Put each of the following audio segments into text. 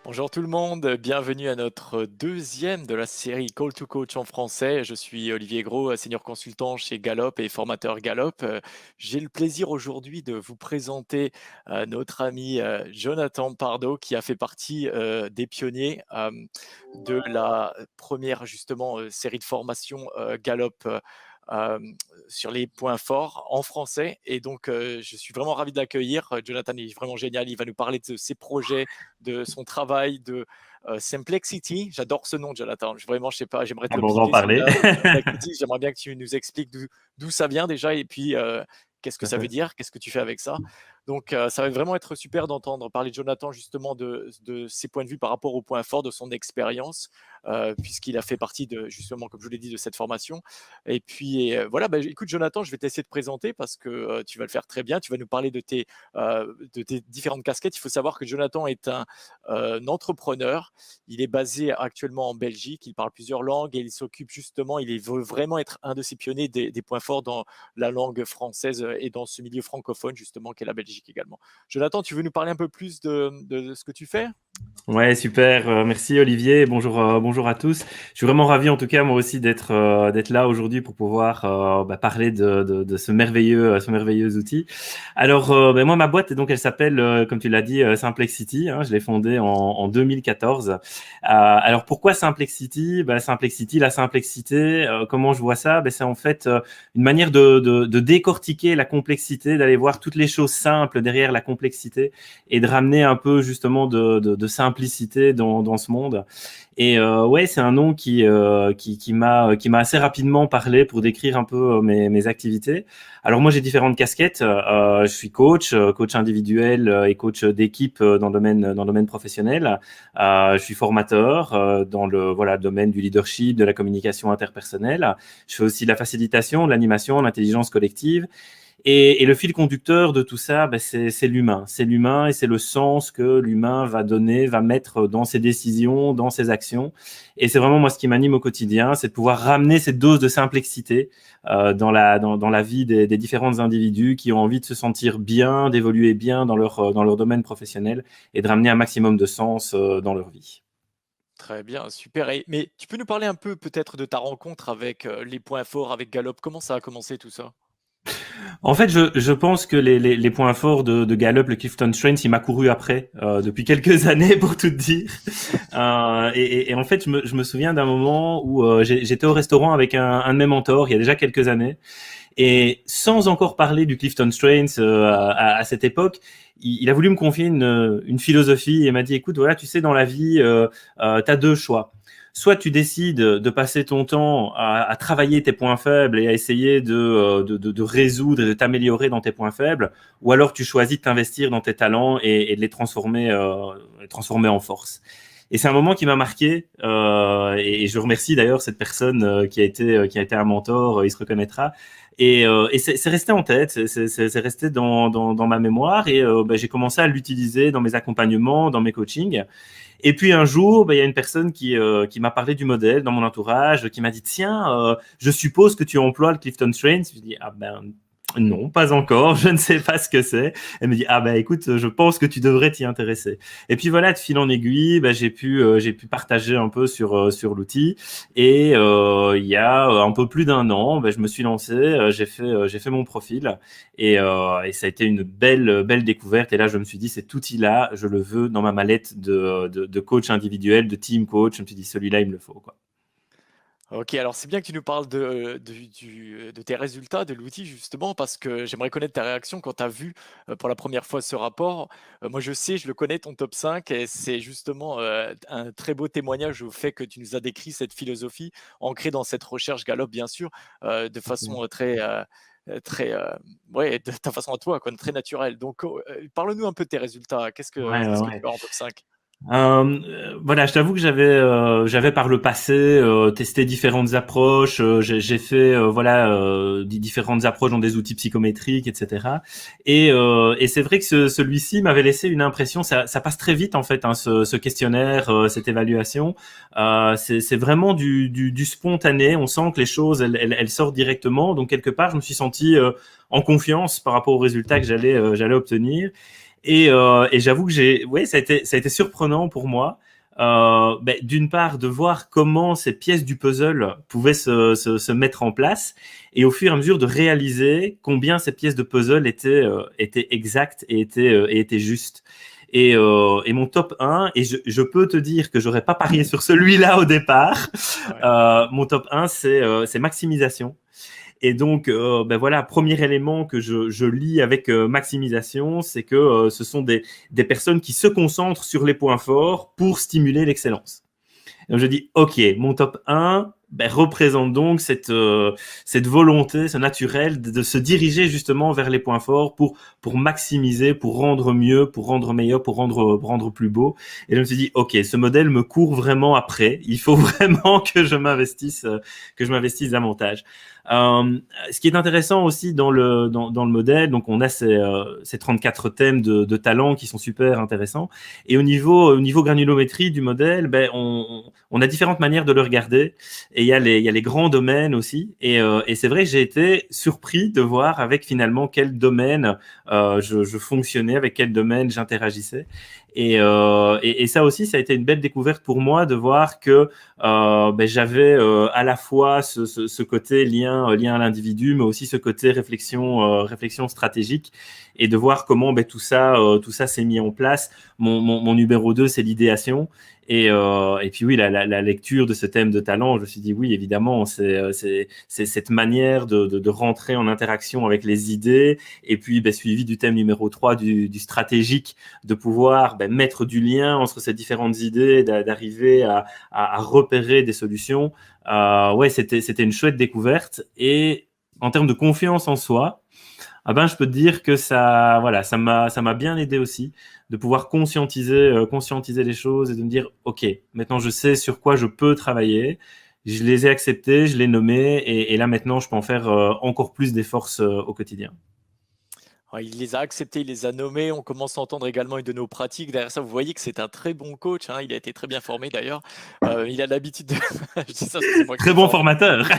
Bonjour tout le monde, bienvenue à notre deuxième de la série Call to Coach en français. Je suis Olivier Gros, senior consultant chez Gallup et formateur Gallup. J'ai le plaisir aujourd'hui de vous présenter notre ami Jonathan Pardo qui a fait partie des pionniers de la première justement série de formation Gallup euh, sur les points forts en français. Et donc, je suis vraiment ravi de l'accueillir. Jonathan est vraiment génial. Il va nous parler de ses projets, de son travail, de Simplexity. J'adore ce nom, Jonathan. Vraiment, je sais pas, j'aimerais te Ah le bon, on va en piquer parler. celui-là. Simplexity, j'aimerais bien que tu nous expliques d'où ça vient déjà et puis qu'est-ce que Tout à ça veut fait. dire, qu'est-ce que tu fais avec ça. Donc, ça va vraiment être super d'entendre parler de Jonathan justement de ses points de vue par rapport aux points forts de son expérience, puisqu'il a fait partie de, justement, comme je vous l'ai dit, de cette formation. Et puis voilà, bah, écoute Jonathan, je vais t'essayer de présenter parce que tu vas le faire très bien. Tu vas nous parler de tes différentes casquettes. Il faut savoir que Jonathan est un entrepreneur. Il est basé actuellement en Belgique. Il parle plusieurs langues et il s'occupe justement, il veut vraiment être un de ces pionniers des points forts dans la langue française et dans ce milieu francophone justement qu'est la Belgique également. Jonathan, tu veux nous parler un peu plus de ce que tu fais? Ouais, super. Merci Olivier. Bonjour, bonjour à tous. Je suis vraiment ravi, en tout cas, moi aussi, d'être là aujourd'hui pour pouvoir parler de ce merveilleux outil. Alors, moi, ma boîte, donc, elle s'appelle, comme tu l'as dit, Simplexity. Hein, je l'ai fondée en 2014. Alors, pourquoi Simplexity? Simplexity, la simplicité. Comment je vois ça? C'est en fait une manière de décortiquer la complexité, d'aller voir toutes les choses simples derrière la complexité et de ramener un peu justement de simplicité dans ce monde. Et ouais, c'est un nom qui m'a assez rapidement parlé pour décrire un peu mes activités. Alors moi, j'ai différentes casquettes. Je suis coach individuel et coach d'équipe dans le domaine professionnel. Je suis formateur dans le domaine du leadership, de la communication interpersonnelle. Je fais aussi de la facilitation, de l'animation, l'intelligence collective. Et le fil conducteur de tout ça, c'est l'humain. C'est l'humain et c'est le sens que l'humain va donner, va mettre dans ses décisions, dans ses actions. Et c'est vraiment moi ce qui m'anime au quotidien, c'est de pouvoir ramener cette dose de simplicité dans la vie des différents individus qui ont envie de se sentir bien, d'évoluer bien dans leur domaine professionnel et de ramener un maximum de sens dans leur vie. Très bien, super. Mais tu peux nous parler un peu peut-être de ta rencontre avec les points forts, avec Gallup? Comment ça a commencé tout ça? En fait, je pense que les points forts de Gallup, le Clifton Strengths, il m'a couru après depuis quelques années pour tout te dire. Et en fait, je me souviens d'un moment où j'étais au restaurant avec un de mes mentors il y a déjà quelques années. Et sans encore parler du Clifton Strengths à cette époque, il a voulu me confier une philosophie et m'a dit, écoute, voilà, tu sais, dans la vie, tu as deux choix. Soit tu décides de passer ton temps à travailler tes points faibles et à essayer de résoudre et de t'améliorer dans tes points faibles, ou alors tu choisis de t'investir dans tes talents et de les transformer en force. Et c'est un moment qui m'a marqué et je remercie d'ailleurs cette personne qui a été un mentor, il se reconnaîtra. Et c'est resté en tête, c'est resté dans ma mémoire et j'ai commencé à l'utiliser dans mes accompagnements, dans mes coachings. Et puis un jour, il y a une personne qui m'a parlé du modèle dans mon entourage, qui m'a dit tiens, je suppose que tu emploies le Clifton Strengths. Je dis ah ben non, pas encore, je ne sais pas ce que c'est. Elle me dit ah ben écoute, je pense que tu devrais t'y intéresser. Et puis voilà, de fil en aiguille, j'ai pu partager un peu sur l'outil. Et il y a un peu plus d'un an, je me suis lancé, j'ai fait mon profil et ça a été une belle découverte. Et là, je me suis dit cet outil-là, je le veux dans ma mallette de coach individuel, de team coach. Je me suis dit celui-là, il me le faut quoi. Ok, alors c'est bien que tu nous parles de tes résultats, de l'outil justement, parce que j'aimerais connaître ta réaction quand tu as vu pour la première fois ce rapport. Moi je sais, je le connais, ton top 5, et c'est justement un très beau témoignage au fait que tu nous as décrit cette philosophie ancrée dans cette recherche Gallup, bien sûr, de façon très, ouais, de ta façon à toi, quoi, très naturelle. Donc parle-nous un peu de tes résultats. Ouais, ouais, Qu'est-ce que tu ouais. as en top 5? Voilà, je t'avoue que j'avais par le passé testé différentes approches. J'ai fait voilà différentes approches dans des outils psychométriques, etc. Et c'est vrai que celui-ci m'avait laissé une impression. Ça passe très vite en fait, hein, ce questionnaire, cette évaluation. C'est vraiment du spontané. On sent que les choses elles sortent directement. Donc quelque part, je me suis senti en confiance par rapport aux résultats que j'allais obtenir. Et j'avoue que ouais, ça a été surprenant pour moi. D'une part, de voir comment ces pièces du puzzle pouvaient se mettre en place, et au fur et à mesure de réaliser combien ces pièces de puzzle étaient exactes et étaient justes. Et mon top 1, et je peux te dire que j'aurais pas parié sur celui-là au départ, Ouais. mon top 1, c'est maximisation. Et donc, voilà, premier élément que je lis avec maximisation, c'est que ce sont des personnes qui se concentrent sur les points forts pour stimuler l'excellence. Donc je dis, ok, mon top 1 représente donc cette volonté, ce naturel de se diriger justement vers les points forts pour maximiser, pour rendre mieux, pour rendre meilleur, pour rendre plus beau. Et je me suis dit, ok, ce modèle me court vraiment après. Il faut vraiment que je m'investisse davantage. Ce qui est intéressant aussi dans le modèle, donc on a ces 34 thèmes de talent qui sont super intéressants. Et au niveau granulométrie du modèle, on a différentes manières de le regarder. Et il y a les grands domaines aussi. Et c'est vrai que j'ai été surpris de voir avec finalement quel domaine je fonctionnais, avec quel domaine j'interagissais. Et ça aussi, ça a été une belle découverte pour moi de voir que j'avais à la fois ce côté lien à l'individu, mais aussi ce côté réflexion stratégique, et de voir comment tout ça s'est mis en place. Mon numéro 2, c'est l'idéation. Et puis oui, la lecture de ce thème de talent, je me suis dit oui, évidemment, c'est cette manière de rentrer en interaction avec les idées, et puis suivi du thème numéro 3 du stratégique, de pouvoir mettre du lien entre ces différentes idées, d'arriver à repérer des solutions. Ouais, c'était une chouette découverte. Et en termes de confiance en soi, je peux te dire que voilà, ça m'a bien aidé aussi de pouvoir conscientiser les choses et de me dire, ok, maintenant je sais sur quoi je peux travailler. Je les ai acceptés, je les ai nommés, et là maintenant je peux en faire encore plus des forces au quotidien. Ouais, il les a acceptés, il les a nommés. On commence à entendre également une de nos pratiques. Derrière ça, vous voyez que c'est un très bon coach, hein. Il a été très bien formé d'ailleurs. Il a l'habitude de je dis ça parce que c'est moi qui Très l'ai bon formé. formateur.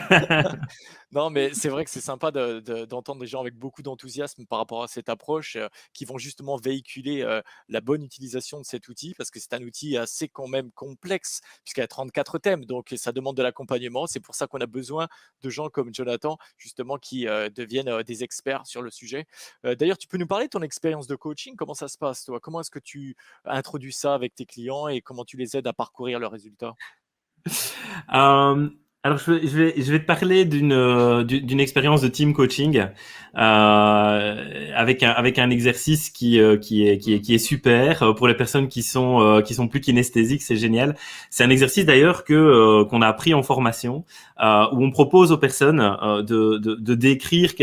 Non, mais c'est vrai que c'est sympa d'entendre des gens avec beaucoup d'enthousiasme par rapport à cette approche, qui vont justement véhiculer, la bonne utilisation de cet outil, parce que c'est un outil assez quand même complexe, puisqu'il y a 34 thèmes, donc ça demande de l'accompagnement. C'est pour ça qu'on a besoin de gens comme Jonathan, justement, qui, deviennent, des experts sur le sujet. D'ailleurs, tu peux nous parler de ton expérience de coaching? Comment ça se passe, toi? Comment est-ce que tu introduis ça avec tes clients et comment tu les aides à parcourir leurs résultats? Euh, alors, je vais te parler d'une expérience de team coaching avec un exercice qui est super pour les personnes qui sont plus kinesthésiques. C'est génial. C'est un exercice d'ailleurs qu'on a appris en formation où on propose aux personnes de décrire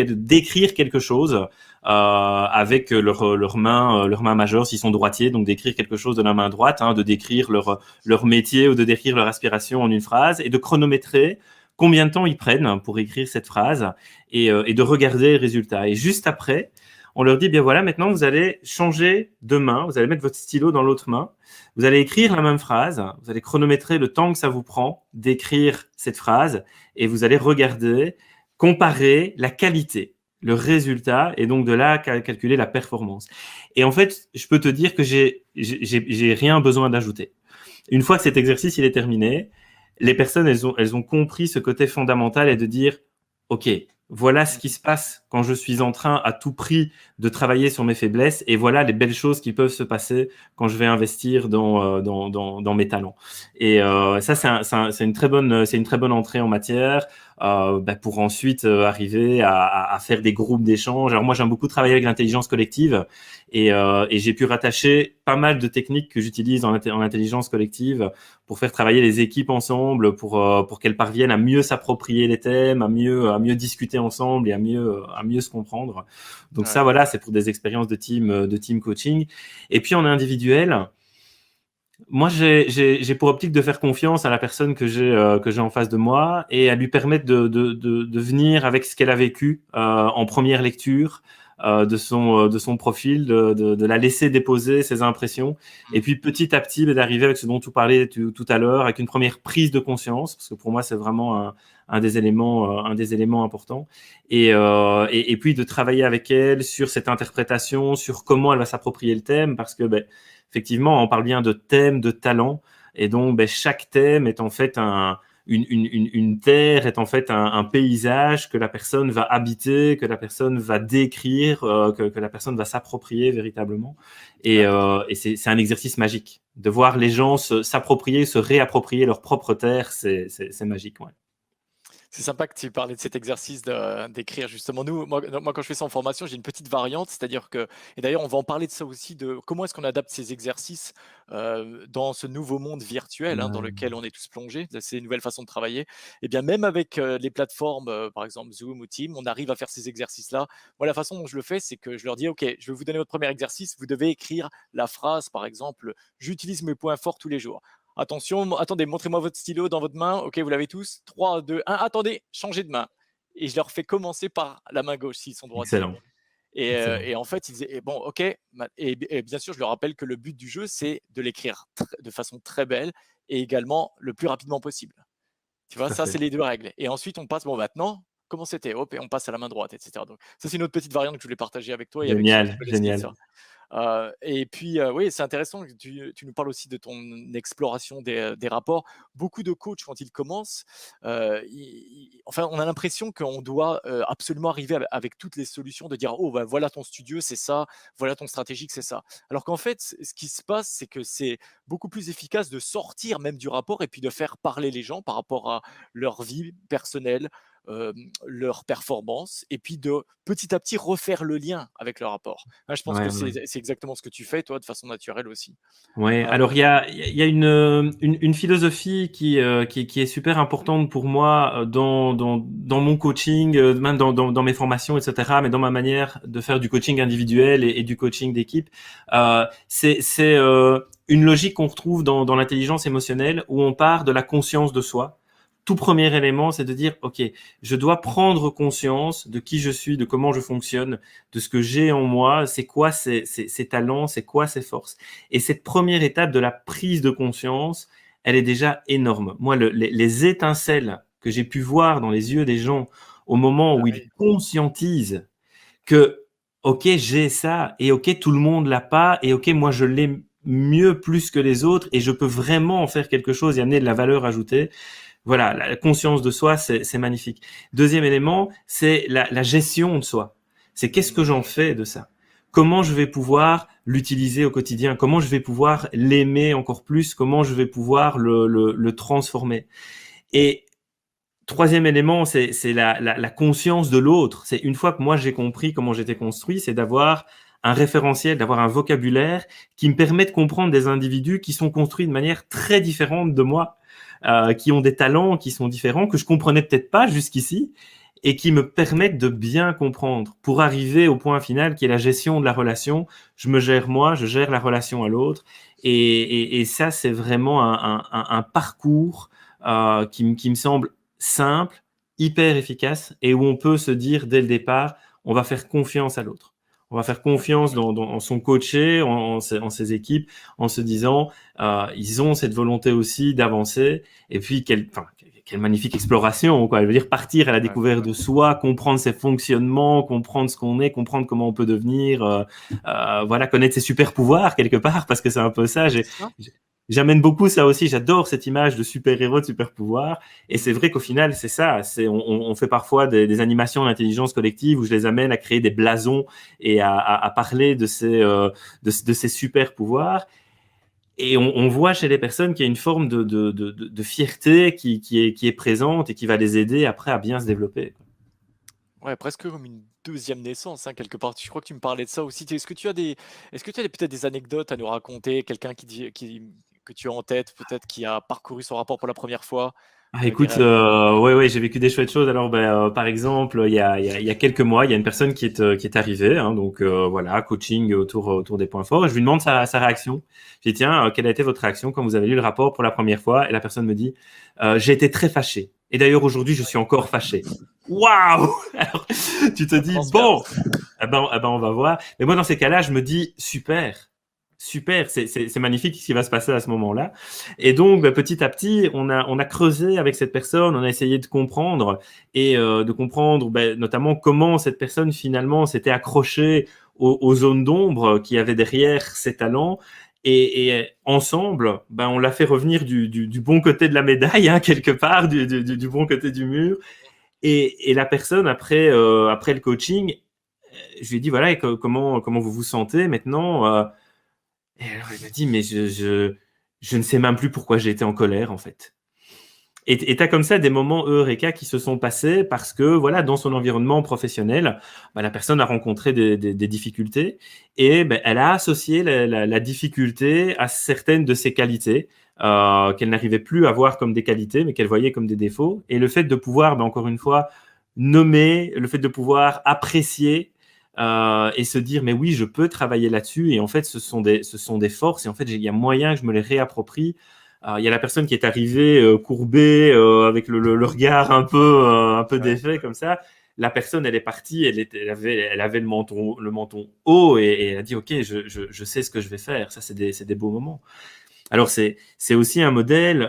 quelque chose avec leur main majeure s'ils sont droitiers, donc d'écrire quelque chose de la main droite, hein, de décrire leur métier ou de décrire leur aspiration en une phrase, et de chronométrer combien de temps ils prennent pour écrire cette phrase, et de regarder le résultat. Et juste après, on leur dit, bien voilà, maintenant vous allez changer de main, vous allez mettre votre stylo dans l'autre main, vous allez écrire la même phrase, vous allez chronométrer le temps que ça vous prend d'écrire cette phrase, et vous allez regarder, comparer la qualité, le résultat, et donc de là calculer la performance. Et en fait, je peux te dire que j'ai rien besoin d'ajouter. Une fois que cet exercice il est terminé, les personnes elles ont compris ce côté fondamental, et de dire ok, voilà ce qui se passe quand je suis en train à tout prix de travailler sur mes faiblesses, et voilà les belles choses qui peuvent se passer quand je vais investir dans mes talents. Et ça c'est une très bonne entrée en matière pour ensuite arriver à faire des groupes d'échange. Alors moi j'aime beaucoup travailler avec l'intelligence collective, et j'ai pu rattacher pas mal de techniques que j'utilise en intelligence collective pour faire travailler les équipes ensemble, pour qu'elles parviennent à mieux s'approprier les thèmes, à mieux discuter ensemble, et à mieux se comprendre. Donc ça, Ouais. voilà, c'est pour des expériences de team coaching. Et puis en individuel, Moi, j'ai pour optique de faire confiance à la personne que j'ai en face de moi et à lui permettre de venir avec ce qu'elle a vécu en première lecture de son profil, de la laisser déposer ses impressions et Mmh. puis petit à petit d'arriver avec ce dont tu parlais tout à l'heure, avec une première prise de conscience, parce que pour moi c'est vraiment un des éléments importants et puis de travailler avec elle sur cette interprétation, sur comment elle va s'approprier le thème, parce que ben, effectivement, on parle bien de thème, de talent, et donc ben, chaque thème est en fait une terre, est en fait un paysage que la personne va habiter, que la personne va décrire, que la personne va s'approprier véritablement. Ouais. Et c'est un exercice magique. De voir les gens s'approprier, se réapproprier leur propre terre, c'est magique. Ouais. C'est sympa que tu parlais de cet exercice d'écrire justement. Moi, quand je fais ça en formation, j'ai une petite variante, c'est-à-dire que, et d'ailleurs, on va en parler de ça aussi, de comment est-ce qu'on adapte ces exercices dans ce nouveau monde virtuel hein, dans lequel on est tous plongés, de ces nouvelles façons de travailler. Et bien, même avec les plateformes, par exemple Zoom ou Team, on arrive à faire ces exercices-là. Moi, la façon dont je le fais, c'est que je leur dis, OK, je vais vous donner votre premier exercice, vous devez écrire la phrase, par exemple, j'utilise mes points forts tous les jours. Attention, attendez, montrez-moi votre stylo dans votre main. OK, vous l'avez tous. 3, 2, 1. Attendez, changez de main. Et je leur fais commencer par la main gauche s'ils sont droitiers. Excellent, Et excellent. en fait, ils disaient, bon, OK. Et bien sûr, je leur rappelle que le but du jeu, c'est de l'écrire de façon très belle et également le plus rapidement possible. Tu vois, Tout à ça, c'est fait. les deux règles. Et ensuite, on passe, bon, maintenant, comment c'était? Hop, et on passe à la main droite, etc. Donc, ça, c'est une autre petite variante que je voulais partager avec toi et avec ceux qui Génial, veulent essayer génial. ça. Et puis, oui, c'est intéressant que tu nous parles aussi de ton exploration des rapports. Beaucoup de coachs, quand ils commencent, enfin, on a l'impression qu'on doit, absolument arriver avec toutes les solutions, de dire: «Oh, bah, voilà ton studio, c'est ça, voilà ton stratégique, c'est ça». Alors qu'en fait, ce qui se passe, c'est que c'est beaucoup plus efficace de sortir même du rapport et puis de faire parler les gens par rapport à leur vie personnelle, leurs performances et puis de, petit à petit, refaire le lien avec le rapport. Ah, je pense Ouais, que ouais. c'est exactement ce que tu fais, toi, de façon naturelle aussi. Ouais, Hem, alors il y a une philosophie qui est super importante pour moi dans mon coaching, même dans mes formations, etc., mais dans ma manière de faire du coaching individuel et du coaching d'équipe. C'est une logique qu'on retrouve dans l'intelligence émotionnelle où on part de la conscience de soi. Tout premier élément, c'est de dire, OK, je dois prendre conscience de qui je suis, de comment je fonctionne, de ce que j'ai en moi, c'est quoi ces talents, c'est quoi ces forces. Et cette première étape de la prise de conscience, elle est déjà énorme. Moi, les étincelles que j'ai pu voir dans les yeux des gens au moment ah où ils oui, conscientisent que, OK, j'ai ça, et OK, tout le monde l'a pas, et OK, moi, je l'ai mieux plus que les autres, et je peux vraiment en faire quelque chose et amener de la valeur ajoutée. Voilà, la conscience de soi, c'est magnifique. Deuxième élément, c'est la gestion de soi. C'est qu'est-ce que mmh, j'en fais de ça? Comment je vais pouvoir l'utiliser au quotidien? Comment je vais pouvoir l'aimer encore plus? Comment je vais pouvoir le transformer? Et troisième élément, c'est la conscience de l'autre. C'est une fois que moi j'ai compris comment j'étais construit, c'est d'avoir un référentiel, d'avoir un vocabulaire qui me permet de comprendre des individus qui sont construits de manière très différente de moi, qui ont des talents qui sont différents, que je comprenais peut-être pas jusqu'ici, et qui me permettent de bien comprendre pour arriver au point final qui est la gestion de la relation. Je me gère moi, je gère la relation à l'autre, et ça c'est vraiment un parcours qui me semble simple, hyper efficace et où on peut se dire dès le départ, on va faire confiance à l'autre. On va faire confiance en son coaché, en ses équipes, en se disant, ils ont cette volonté aussi d'avancer. Et puis, quelle magnifique exploration, quoi. Je veux dire, partir à la ouais, découverte de soi, comprendre ses fonctionnements, comprendre ce qu'on est, comprendre comment on peut devenir, voilà, connaître ses super pouvoirs quelque part, parce que c'est un peu ça. c'est ça. J'amène beaucoup ça aussi. J'adore cette image de super-héros, de super-pouvoir. Et c'est Mmh. vrai qu'au final, c'est ça. On fait parfois des animations d'intelligence collective où je les amène à créer des blasons et à parler de ces super-pouvoirs. Et on voit chez les personnes qu'il y a une forme de fierté qui est présente et qui va les aider après à bien se développer. Ouais, presque comme une deuxième naissance, hein, quelque part. Je crois que tu me parlais de ça aussi. Est-ce que tu as peut-être des anecdotes à nous raconter? Quelqu'un que tu as en tête, peut-être qui a parcouru son rapport pour la première fois? Ah, me écoute, dirais. ouais, j'ai vécu des chouettes choses. Alors, par exemple, il y a quelques mois, il y a une personne qui est arrivée, hein, donc voilà, coaching autour des points forts. Et je lui demande sa réaction. Je dis, tiens, quelle a été votre réaction quand vous avez lu le rapport pour la première fois? Et la personne me dit, j'ai été très fâché. Et d'ailleurs, aujourd'hui, je suis encore fâché. Waouh! Alors, tu te Ça dis, transperce. bon, on va voir. Mais moi, dans ces cas-là, je me dis, super. Super, c'est magnifique ce qui va se passer à ce moment-là. Et donc, petit à petit, on a creusé avec cette personne, on a essayé de comprendre et de comprendre notamment comment cette personne finalement s'était accrochée aux zones d'ombre qu'il y avait derrière ses talents. Et ensemble, on l'a fait revenir du bon côté de la médaille, hein, quelque part, du bon côté du mur. Et la personne, après le coaching, je lui ai dit, voilà, comment vous vous sentez maintenant et alors il m'a dit, mais je ne sais même plus pourquoi j'ai été en colère, en fait. Et tu as comme ça des moments eureka qui se sont passés parce que, voilà, dans son environnement professionnel, la personne a rencontré des difficultés et elle a associé la difficulté à certaines de ses qualités qu'elle n'arrivait plus à voir comme des qualités, mais qu'elle voyait comme des défauts. Et le fait de pouvoir, encore une fois, nommer, le fait de pouvoir apprécier et se dire, mais oui, je peux travailler là-dessus. Et en fait, ce sont des forces. Et en fait, il y a moyen que je me les réapproprie. Il y a la personne qui est arrivée courbée avec le regard un peu Ouais. défait comme ça. La personne, elle est partie, elle avait le menton haut et elle a dit, OK, je sais ce que je vais faire. Ça, c'est des beaux moments. Alors, c'est aussi un modèle.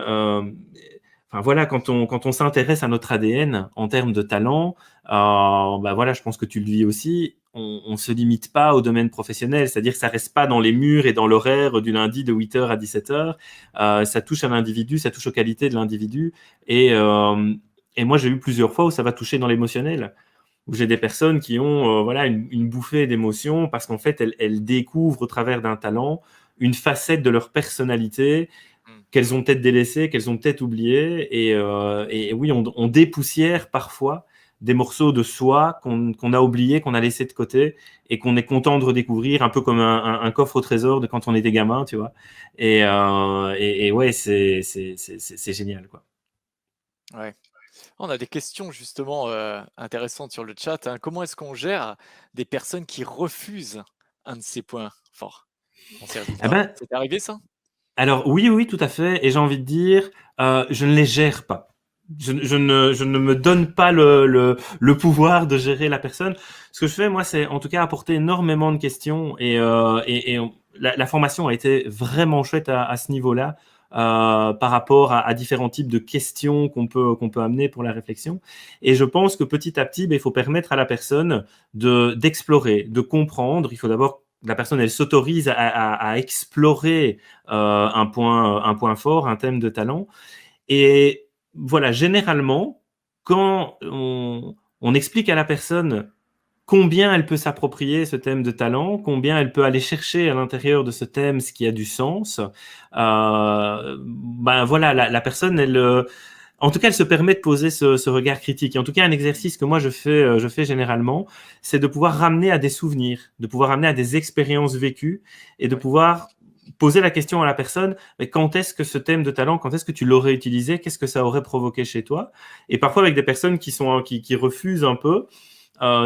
Enfin voilà, quand on s'intéresse à notre ADN en termes de talent, voilà, je pense que tu le vis aussi. On se limite pas au domaine professionnel, c'est-à-dire que ça reste pas dans les murs et dans l'horaire du lundi de 8 heures à 17 heures. Ça touche à l'individu, ça touche aux qualités de l'individu. Et moi, j'ai eu plusieurs fois où ça va toucher dans l'émotionnel, où j'ai des personnes qui ont voilà une bouffée d'émotions parce qu'en fait, elles découvrent au travers d'un talent une facette de leur personnalité Mm. qu'elles ont peut-être délaissées, qu'elles ont peut-être oubliées. Et oui, on dépoussière parfois des morceaux de soi qu'on a oubliés, qu'on a laissés de côté et qu'on est content de redécouvrir, un peu comme un coffre au trésor de quand on était gamin, tu vois. Et ouais, c'est génial, quoi. Ouais. On a des questions justement intéressantes sur le chat, hein. Comment est-ce qu'on gère des personnes qui refusent un de ces points forts en service? Eh ben, C'est arrivé ça? alors oui, oui, tout à fait. Et j'ai envie de dire, je ne les gère pas. Je ne me donne pas le pouvoir de gérer la personne. Ce que je fais, moi, c'est en tout cas apporter énormément de questions la formation a été vraiment chouette à ce niveau-là par rapport à différents types de questions qu'on peut amener pour la réflexion. Et je pense que petit à petit, il faut permettre à la personne d'explorer, de comprendre. Il faut d'abord que la personne, elle s'autorise à explorer un point fort, un thème de talent. Et voilà, généralement, quand on explique à la personne combien elle peut s'approprier ce thème de talent, combien elle peut aller chercher à l'intérieur de ce thème ce qui a du sens, voilà, la personne, en tout cas, elle se permet de poser ce regard critique. Et en tout cas, un exercice que moi je fais généralement, c'est de pouvoir ramener à des souvenirs, de pouvoir ramener à des expériences vécues et de Ouais. pouvoir poser la question à la personne, mais quand est-ce que ce thème de talent, quand est-ce que tu l'aurais utilisé, qu'est-ce que ça aurait provoqué chez toi? Et parfois avec des personnes qui refusent un peu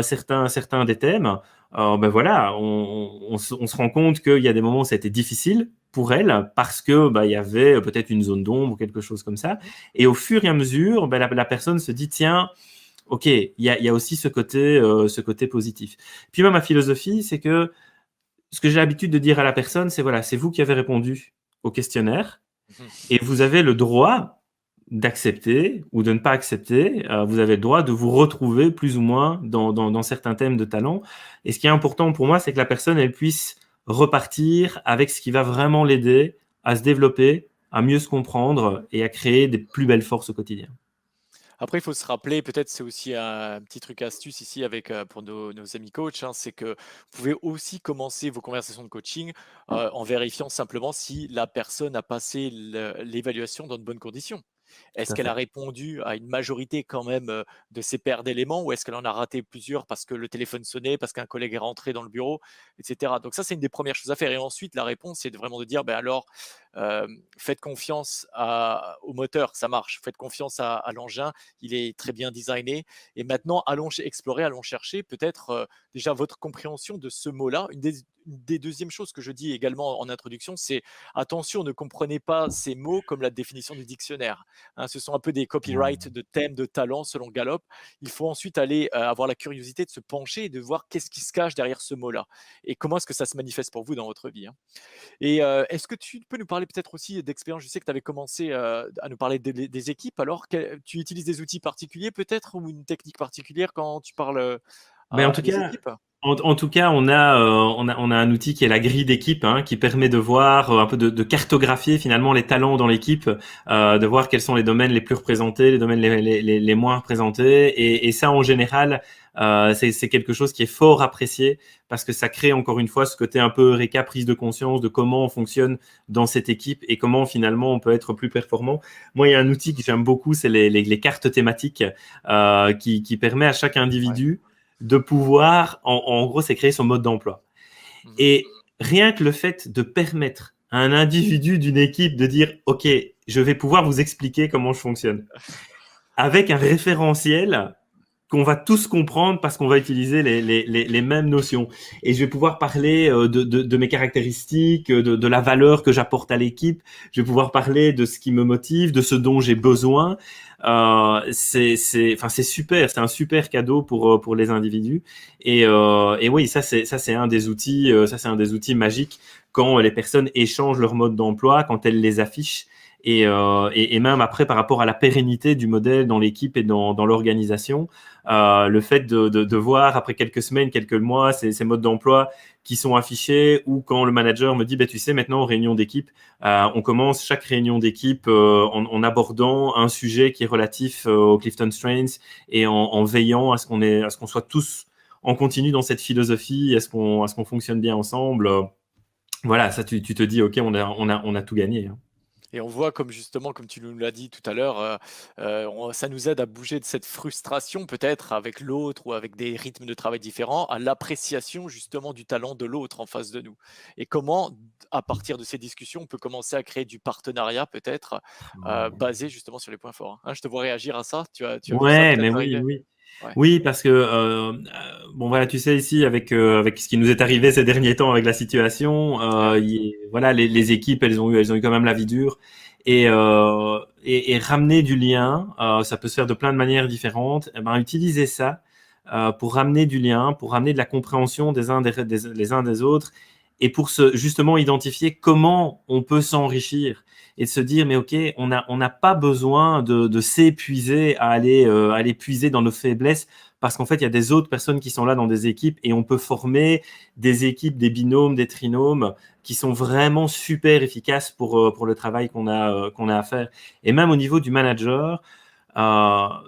certains des thèmes, voilà, on se rend compte qu'il y a des moments où ça a été difficile pour elle parce que il y avait peut-être une zone d'ombre ou quelque chose comme ça. Mhm. Et au fur et à mesure, la personne se dit tiens, ok, il y a aussi ce côté positif. Puis moi, ma philosophie, c'est que ce que j'ai l'habitude de dire à la personne, c'est voilà, c'est vous qui avez répondu au questionnaire Mhm. et vous avez le droit d'accepter ou de ne pas accepter. Vous avez le droit de vous retrouver plus ou moins dans certains thèmes de talent. Et ce qui est important pour moi, c'est que la personne, elle puisse repartir avec ce qui va vraiment l'aider à se développer, à mieux se comprendre et à créer des plus belles forces au quotidien. Après, il faut se rappeler, peut-être c'est aussi un petit truc astuce ici avec pour nos amis coachs, hein, c'est que vous pouvez aussi commencer vos conversations de coaching en vérifiant simplement si la personne a passé l'évaluation dans de bonnes conditions. Tout Est-ce à qu'elle a fait. répondu à une majorité quand même de ses paires d'éléments ou est-ce qu'elle en a raté plusieurs parce que le téléphone sonnait, parce qu'un collègue est rentré dans le bureau, etc. Donc ça, c'est une des premières choses à faire. Et ensuite, la réponse, c'est vraiment de dire, ben alors, Faites confiance au moteur, ça marche. Faites confiance à l'engin, il est très bien designé. Et maintenant, allons explorer, allons chercher peut-être déjà votre compréhension de ce mot-là. Une des deuxièmes choses que je dis également en introduction, c'est attention, ne comprenez pas ces mots comme la définition du dictionnaire. Hein, ce sont un peu des copyrights de thèmes, de talents selon Gallup. Il faut ensuite aller avoir la curiosité de se pencher et de voir qu'est-ce qui se cache derrière ce mot-là et comment est-ce que ça se manifeste pour vous dans votre vie. Hein. Et est-ce que tu peux nous parler peut-être aussi d'expérience? Je sais que tu avais commencé à nous parler des équipes. Alors, tu utilises des outils particuliers peut-être ou une technique particulière quand tu parles Mais en à tout des cas, équipes? en tout cas, on a un outil qui est la grille d'équipe, hein, qui permet de voir un peu de cartographier finalement les talents dans l'équipe, de voir quels sont les domaines les plus représentés, les domaines les moins représentés. Et ça, en général, c'est quelque chose qui est fort apprécié parce que ça crée encore une fois ce côté un peu eureka, prise de conscience de comment on fonctionne dans cette équipe et comment finalement on peut être plus performant. Moi, il y a un outil que j'aime beaucoup, c'est les cartes thématiques, qui permet à chaque Ouais. individu de pouvoir, en gros, c'est créer son mode d'emploi. Mmh. Et rien que le fait de permettre à un individu d'une équipe de dire, OK, je vais pouvoir vous expliquer comment je fonctionne, avec un référentiel qu'on va tous comprendre parce qu'on va utiliser les mêmes notions. Et je vais pouvoir parler de mes caractéristiques, de la valeur que j'apporte à l'équipe. Je vais pouvoir parler de ce qui me motive, de ce dont j'ai besoin. C'est super. C'est un super cadeau pour les individus. Et oui, ça c'est un des outils. Ça c'est un des outils magiques quand les personnes échangent leur mode d'emploi, quand elles les affichent. Et même après, par rapport à la pérennité du modèle dans l'équipe et dans l'organisation, le fait de voir après quelques semaines, quelques mois, ces modes d'emploi qui sont affichés, ou quand le manager me dit, tu sais, maintenant en réunion d'équipe, on commence chaque réunion d'équipe en abordant un sujet qui est relatif aux Clifton Strengths et en veillant à ce qu'on soit tous en continu dans cette philosophie, à ce qu'on fonctionne bien ensemble. Voilà, ça tu te dis, ok, on a tout gagné. Hein. Et on voit comme justement, comme tu nous l'as dit tout à l'heure, ça nous aide à bouger de cette frustration peut-être avec l'autre ou avec des rythmes de travail différents à l'appréciation justement du talent de l'autre en face de nous. Et comment, à partir de ces discussions, on peut commencer à créer du partenariat peut-être basé justement sur les points forts. Hein, je te vois réagir à ça. Tu as vu ça Ouais, mais peut-être oui, arriver? oui. Ouais. Oui, parce que bon voilà, tu sais ici avec ce qui nous est arrivé ces derniers temps avec la situation, Ouais. voilà les équipes elles ont eu quand même la vie dure et ramener du lien, ça peut se faire de plein de manières différentes. Eh ben utiliser ça pour ramener du lien, pour ramener de la compréhension des uns les uns des autres et pour se justement identifier comment on peut s'enrichir et de se dire mais ok on n'a pas besoin de s'épuiser à aller puiser dans nos faiblesses parce qu'en fait il y a des autres personnes qui sont là dans des équipes et on peut former des équipes, des binômes, des trinômes qui sont vraiment super efficaces pour le travail qu'on a à faire. Et même au niveau du manager, enfin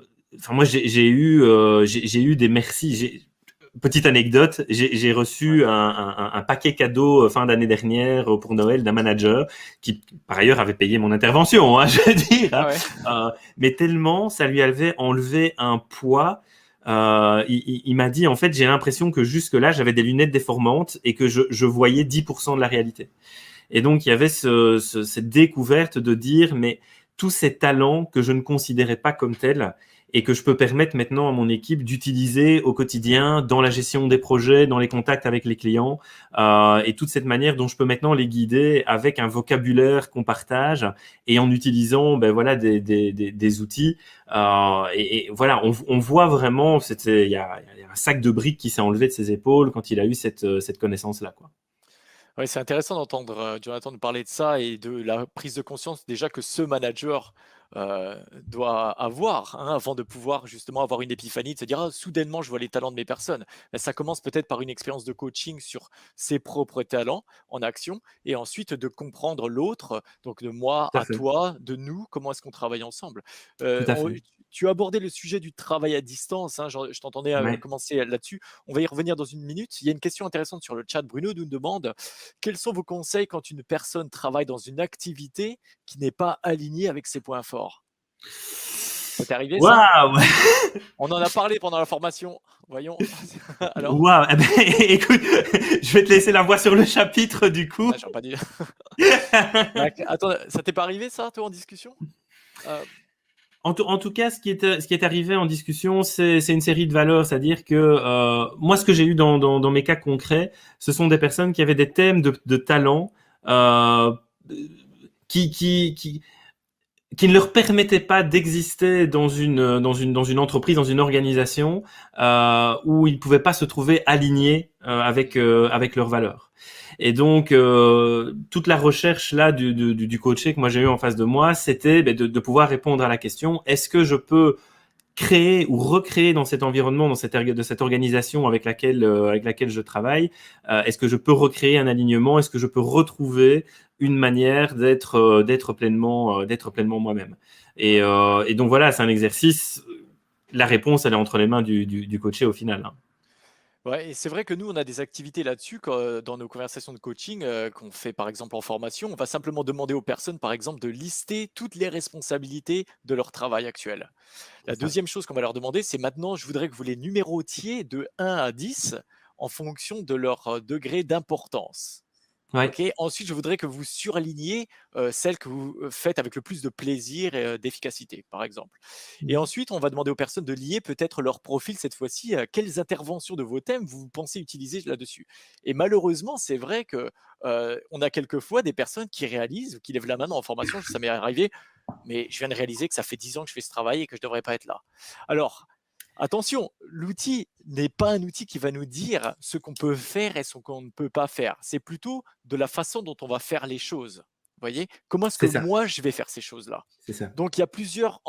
moi j'ai eu des merci. Petite anecdote, j'ai Ouais. reçu un paquet cadeau fin d'année dernière pour Noël d'un manager qui, par ailleurs, avait payé mon intervention, hein, je veux dire. Hein. Ah ouais. Mais tellement, ça lui avait enlevé un poids. Il m'a dit, en fait, j'ai l'impression que jusque-là, j'avais des lunettes déformantes et que je voyais 10% de la réalité. Et donc, il y avait cette découverte de dire, mais tous ces talents que je ne considérais pas comme tels et que je peux permettre maintenant à mon équipe d'utiliser au quotidien dans la gestion des projets, dans les contacts avec les clients, et toute cette manière dont je peux maintenant les guider avec un vocabulaire qu'on partage et en utilisant voilà des outils. Et voilà, on voit vraiment, il y a un sac de briques qui s'est enlevé de ses épaules quand il a eu cette connaissance-là, quoi. Ouais, c'est intéressant d'entendre, Jonathan nous parler de ça et de la prise de conscience déjà que ce manager, doit avoir, hein, avant de pouvoir justement avoir une épiphanie, de se dire: «Ah soudainement je vois les talents de mes personnes». Bah, ça commence peut-être par une expérience de coaching sur ses propres talents en action et ensuite de comprendre l'autre, donc de moi Tout à à fait. toi, de nous, comment est-ce qu'on travaille ensemble? Tout à On fait. Tu as abordé le sujet du travail à distance, hein, je t'entendais, Ouais. commencer là-dessus. On va y revenir dans une minute. Il y a une question intéressante sur le chat. Bruno nous demande: quels sont vos conseils quand une personne travaille dans une activité qui n'est pas alignée avec ses points forts? Ça t'est arrivé ça? Waouh! On en a parlé pendant la formation. Voyons. Alors? Waouh! Eh ben, écoute, je vais te laisser la voix sur le chapitre du coup. Ah, j'aurais pas dû. Attends, ça t'est pas arrivé ça, toi, en discussion? En tout cas, ce qui est arrivé en discussion, c'est une série de valeurs, c'est-à-dire que moi, ce que j'ai eu dans mes cas concrets, ce sont des personnes qui avaient des thèmes de talent euh, qui, qui, qui, qui ne leur permettaient pas d'exister dans une entreprise, dans une organisation où ils pouvaient pas se trouver alignés avec leurs valeurs. Et donc toute la recherche là du coaché que moi j'ai eu en face de moi, c'était de pouvoir répondre à la question: est-ce que je peux créer ou recréer dans cet environnement, de cette organisation avec laquelle je travaille, est-ce que je peux recréer un alignement? Est-ce que je peux retrouver une manière d'être pleinement moi-même? Et donc voilà, c'est un exercice. La réponse, elle est entre les mains du coaché au final, hein. Ouais, et c'est vrai que nous, on a des activités là-dessus dans nos conversations de coaching qu'on fait par exemple en formation. On va simplement demander aux personnes, par exemple, de lister toutes les responsabilités de leur travail actuel. La C'est ça. deuxième chose qu'on va leur demander, c'est maintenant, je voudrais que vous les numérotiez de 1 à 10 en fonction de leur degré d'importance. Ouais. OK. Ensuite, je voudrais que vous surligniez, celles que vous, faites avec le plus de plaisir et d'efficacité, par exemple. Et Mhm. ensuite, on va demander aux personnes de lier peut-être leur profil cette fois-ci, quelles interventions de vos thèmes vous pensez utiliser là-dessus. Et malheureusement, c'est vrai que, on a quelquefois des personnes qui réalisent, qui lèvent la main en formation, ça m'est arrivé: «Mais je viens de réaliser que ça fait 10 ans que je fais ce travail et que je ne devrais pas être là». Alors, attention, l'outil n'est pas un outil qui va nous dire ce qu'on peut faire et ce qu'on ne peut pas faire. C'est plutôt de la façon dont on va faire les choses. Vous voyez? Comment est-ce que C'est ça. moi je vais faire ces choses-là? C'est ça. Donc il y a plusieurs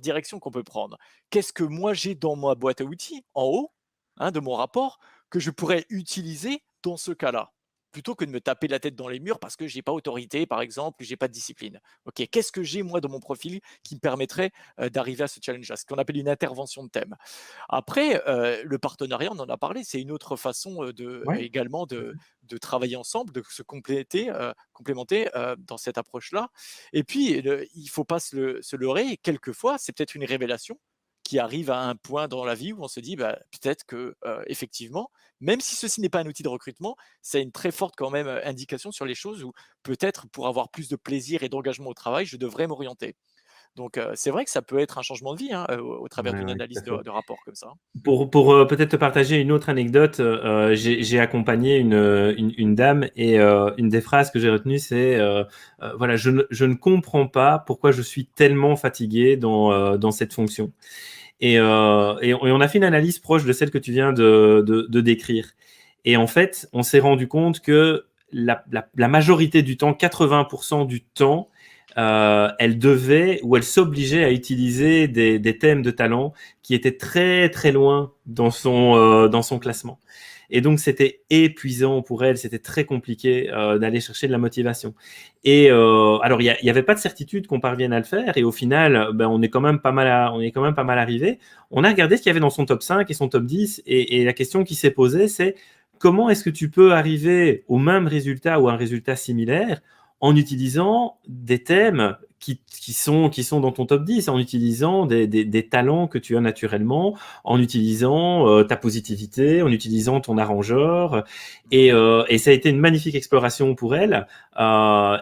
directions qu'on peut prendre. Qu'est-ce que moi j'ai dans ma boîte à outils, en haut, hein, de mon rapport, que je pourrais utiliser dans ce cas-là? Plutôt que de me taper la tête dans les murs parce que j'ai pas autorité, par exemple, ou j'ai pas de discipline. OK, qu'est-ce que j'ai moi dans mon profil qui me permettrait, d'arriver à ce challenge-là? Ce qu'on appelle une intervention de thème. Après, le partenariat, on en a parlé, c'est une autre façon, Ouais. également Tout à fait. de travailler ensemble, de se complémenter, dans cette approche-là. Et puis, il faut pas se leurrer, quelquefois, c'est peut-être une révélation qui arrive à un point dans la vie où on se dit: «Bah, peut-être que, effectivement, même si ceci n'est pas un outil de recrutement, c'est une très forte quand même, indication sur les choses où peut-être pour avoir plus de plaisir et d'engagement au travail, je devrais m'orienter». Donc, c'est vrai que ça peut être un changement de vie, hein, au travers Ouais, d'une ouais, tout à analyse fait. de rapport comme ça. Pour peut-être te partager une autre anecdote, j'ai accompagné une dame et une des phrases que j'ai retenues, c'est voilà, je ne comprends pas pourquoi je suis tellement fatigué dans cette fonction. Et on a fait une analyse proche de celle que tu viens de décrire. Et en fait, on s'est rendu compte que la majorité du temps, 80% du temps, elle devait ou elle s'obligeait à utiliser des thèmes de talent qui étaient très très loin dans son classement. Et donc c'était épuisant pour elle, c'était très compliqué d'aller chercher de la motivation. Et alors il y avait pas de certitude qu'on parvienne à le faire. Et au final, ben, on est quand même pas mal arrivé. On a regardé ce qu'il y avait dans son top 5 et son top 10, et la question qui s'est posée, c'est: comment est-ce que tu peux arriver au même résultat ou à un résultat similaire en utilisant des thèmes qui sont dans ton top 10, en utilisant des talents que tu as naturellement, en utilisant ta positivité, en utilisant ton arrangeur. Et ça a été une magnifique exploration pour elle.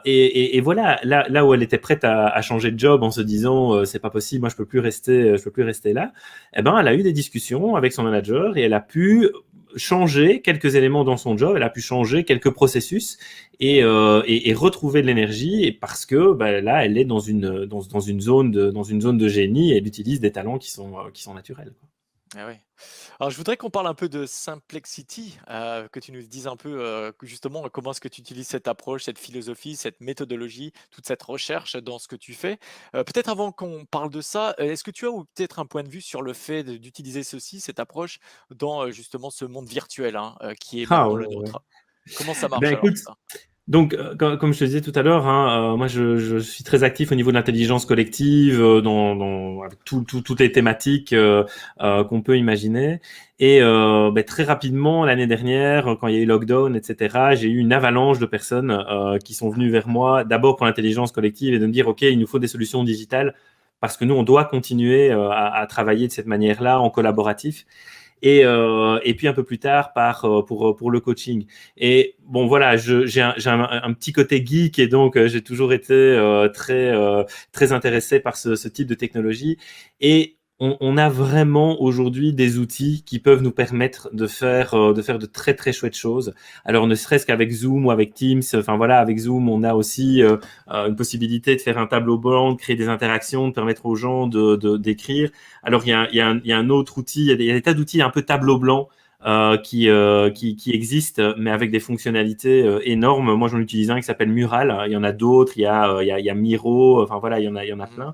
Et voilà, là où elle était prête à changer de job en se disant c'est pas possible, moi je peux plus rester là. Eh ben, elle a eu des discussions avec son manager et elle a pu changer quelques éléments dans son job, elle a pu changer quelques processus et retrouver de l'énergie, et parce que bah, là elle est dans une zone de génie, et elle utilise des talents qui sont naturels, quoi. Ah oui. Alors je voudrais qu'on parle un peu de Simplexity, que tu nous dises un peu, que justement comment est-ce que tu utilises cette approche, cette philosophie, cette méthodologie, toute cette recherche dans ce que tu fais. Peut-être avant qu'on parle de ça, est-ce que tu as ou peut-être un point de vue sur le fait d'utiliser ceci, cette approche dans, justement ce monde virtuel, hein, qui est Ah maintenant ouais, le ouais. nôtre? Comment ça Ben marche alors écoute, ça? donc, comme je te disais tout à l'heure, hein, moi je suis très actif au niveau de l'intelligence collective, avec toutes les thématiques qu'on peut imaginer. Et ben, très rapidement, l'année dernière, quand il y a eu lockdown, etc., j'ai eu une avalanche de personnes qui sont venues vers moi, d'abord pour l'intelligence collective et de me dire, OK, il nous faut des solutions digitales parce que nous, on doit continuer à travailler de cette manière-là, en collaboratif. Et puis un peu plus tard pour le coaching. Et bon voilà, j'ai un petit côté geek et donc j'ai toujours été très intéressé par ce type de technologie. Et on a vraiment aujourd'hui des outils qui peuvent nous permettre de faire de très très chouettes choses. Alors ne serait-ce qu'avec Zoom ou avec Teams, enfin voilà, avec Zoom on a aussi une possibilité de faire un tableau blanc, de créer des interactions, de permettre aux gens d'écrire. Alors il y a un autre outil, il y a des tas d'outils un peu tableau blanc qui existent, mais avec des fonctionnalités énormes. Moi, j'en utilise un qui s'appelle Mural. Il y en a d'autres. Il y a Miro. Enfin voilà, il y en a plein.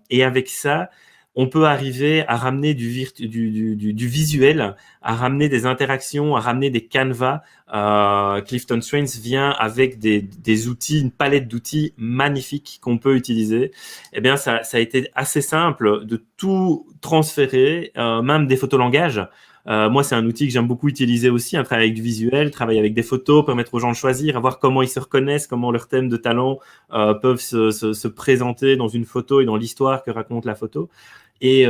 Et avec ça, on peut arriver à ramener du visuel, à ramener des interactions, à ramener des canevas. Clifton Strengths vient avec des outils, une palette d'outils magnifiques qu'on peut utiliser. Eh bien, ça a été assez simple de tout transférer, même des photolangages. Moi, c'est un outil que j'aime beaucoup utiliser aussi, un travail avec du visuel, travailler avec des photos, permettre aux gens de choisir, à voir comment ils se reconnaissent, comment leurs thèmes de talent peuvent se présenter dans une photo et dans l'histoire que raconte la photo. Et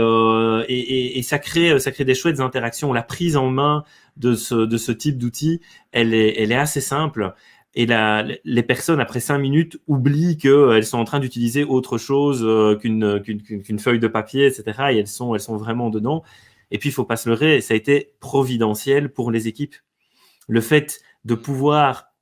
ça crée des chouettes interactions. La prise en main de ce type d'outil, elle est assez simple. Et les personnes, après 5 minutes, oublient qu'elles sont en train d'utiliser autre chose qu'une feuille de papier, etc. Et elles sont vraiment dedans. Et puis, il faut pas se leurrer, ça a été providentiel pour les équipes. Le fait de pouvoir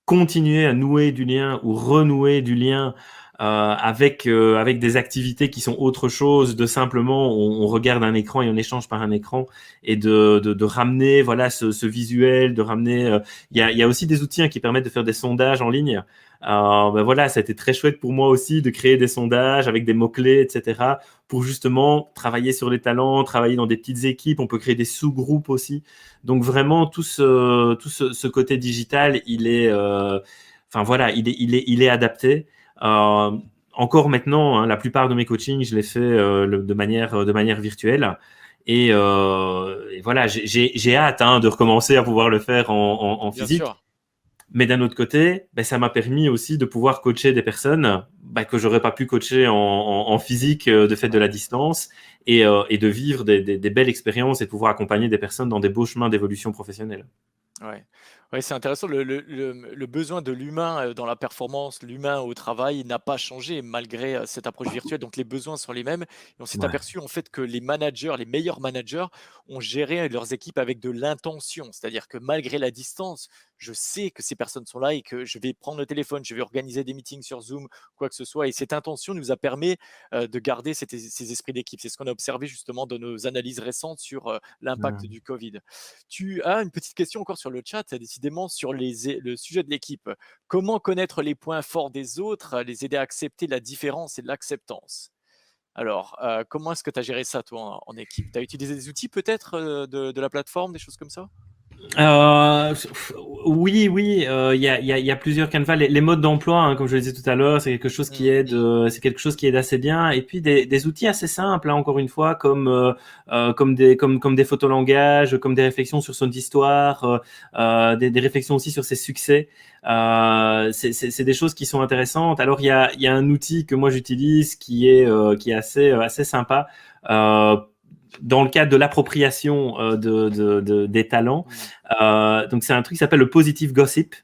continuer à nouer du lien ou renouer du lien avec des activités qui sont autre chose de simplement on regarde un écran et on échange par un écran, et de ramener voilà ce visuel, de ramener il y a aussi des outils qui permettent de faire des sondages en ligne. Ben voilà, ça a été très chouette pour moi aussi de créer des sondages avec des mots-clés, etc., pour justement travailler sur les talents, travailler dans des petites équipes. On peut créer des sous-groupes aussi. Donc vraiment, tout ce côté digital, il est, enfin voilà, il est adapté. Encore maintenant, hein, la plupart de mes coachings, je les fais de manière virtuelle. Et voilà, j'ai hâte de recommencer à pouvoir le faire en Bien physique. sûr. Mais d'un autre côté, ça m'a permis aussi de pouvoir coacher des personnes que j'aurais pas pu coacher en physique de fait de la distance, et de vivre des belles expériences et de pouvoir accompagner des personnes dans des beaux chemins d'évolution professionnelle. Ouais. Ouais, c'est intéressant. Le besoin de l'humain dans la performance, l'humain au travail n'a pas changé malgré cette approche virtuelle. Donc les besoins sont les mêmes. Et on s'est Ouais. aperçu en fait que les managers, les meilleurs managers, ont géré leurs équipes avec de l'intention. C'est-à-dire que malgré la distance, je sais que ces personnes sont là et que je vais prendre le téléphone, je vais organiser des meetings sur Zoom, quoi que ce soit. Et cette intention nous a permis de garder ces esprits d'équipe. C'est ce qu'on a observé justement dans nos analyses récentes sur l'impact Mm. du Covid. Tu as une petite question encore sur le chat, décidément sur le sujet de l'équipe. Comment connaître les points forts des autres, les aider à accepter la différence et l'acceptance? Alors, comment est-ce que tu as géré ça, toi, en équipe? Tu as utilisé des outils peut-être de la plateforme, des choses comme ça? Euh, oui, oui, il y a plusieurs canevas. Les modes d'emploi, hein, comme je le disais tout à l'heure, c'est quelque chose qui aide assez bien. Et puis des outils assez simples, hein, encore une fois, comme des photolangages, comme des réflexions sur son histoire, des réflexions aussi sur ses succès. C'est des choses qui sont intéressantes. Alors il y a un outil que moi j'utilise qui est assez sympa. Dans le cadre de l'appropriation des talents. Donc c'est un truc qui s'appelle le positive gossip.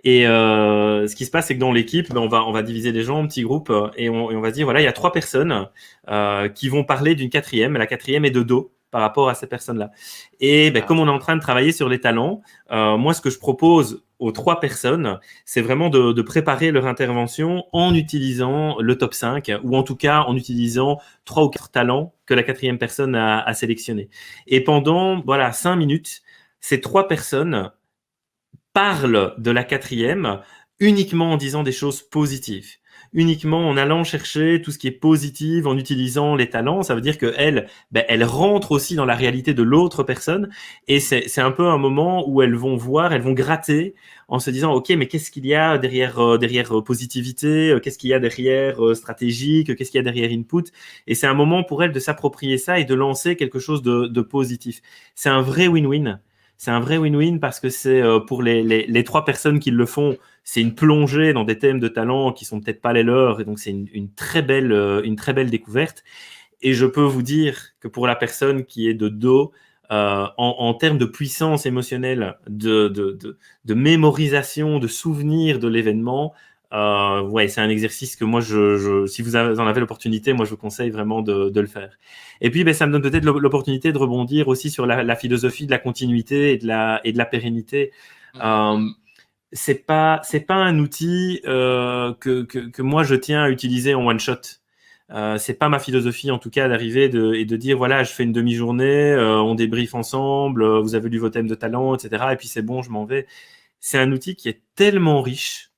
Et ce qui se passe, c'est que dans l'équipe, on va diviser les gens en petits groupes, et on va se dire, voilà, il y a 3 personnes qui vont parler d'une quatrième. La quatrième est de dos par rapport à ces personnes-là. Et Ah, comme on est en d'accord. train de travailler sur les talents, moi, ce que je propose aux 3 personnes, c'est vraiment de préparer leur intervention en utilisant le top 5, ou en tout cas en utilisant 3 ou 4 talents que la quatrième personne a sélectionnés. Et pendant 5 minutes, ces 3 personnes parle de la quatrième uniquement en disant des choses positives, uniquement en allant chercher tout ce qui est positif, en utilisant les talents. Ça veut dire que elle rentre aussi dans la réalité de l'autre personne, et c'est un peu un moment où elles vont gratter en se disant, ok, mais qu'est-ce qu'il y a derrière positivité, qu'est-ce qu'il y a derrière stratégique, qu'est-ce qu'il y a derrière input. Et c'est un moment pour elles de s'approprier ça et de lancer quelque chose de positif. C'est un vrai win-win. C'est un vrai win-win parce que c'est pour les 3 personnes qui le font, c'est une plongée dans des thèmes de talent qui sont peut-être pas les leurs, et donc c'est une très belle découverte. Et je peux vous dire que pour la personne qui est de dos, en termes de puissance émotionnelle, de mémorisation, de souvenir de l'événement, ouais, c'est un exercice que moi, si vous en avez l'opportunité, moi, je vous conseille vraiment de le faire. Et puis, ben, ça me donne peut-être l'opportunité de rebondir aussi sur la philosophie de la continuité et de la pérennité. Euh, c'est pas un outil que moi je tiens à utiliser en one shot. C'est pas ma philosophie en tout cas d'arriver et de dire voilà, je fais une demi-journée, on débriefe ensemble, vous avez lu vos thèmes de talent, etc. Et puis c'est bon, je m'en vais. C'est un outil qui est tellement riche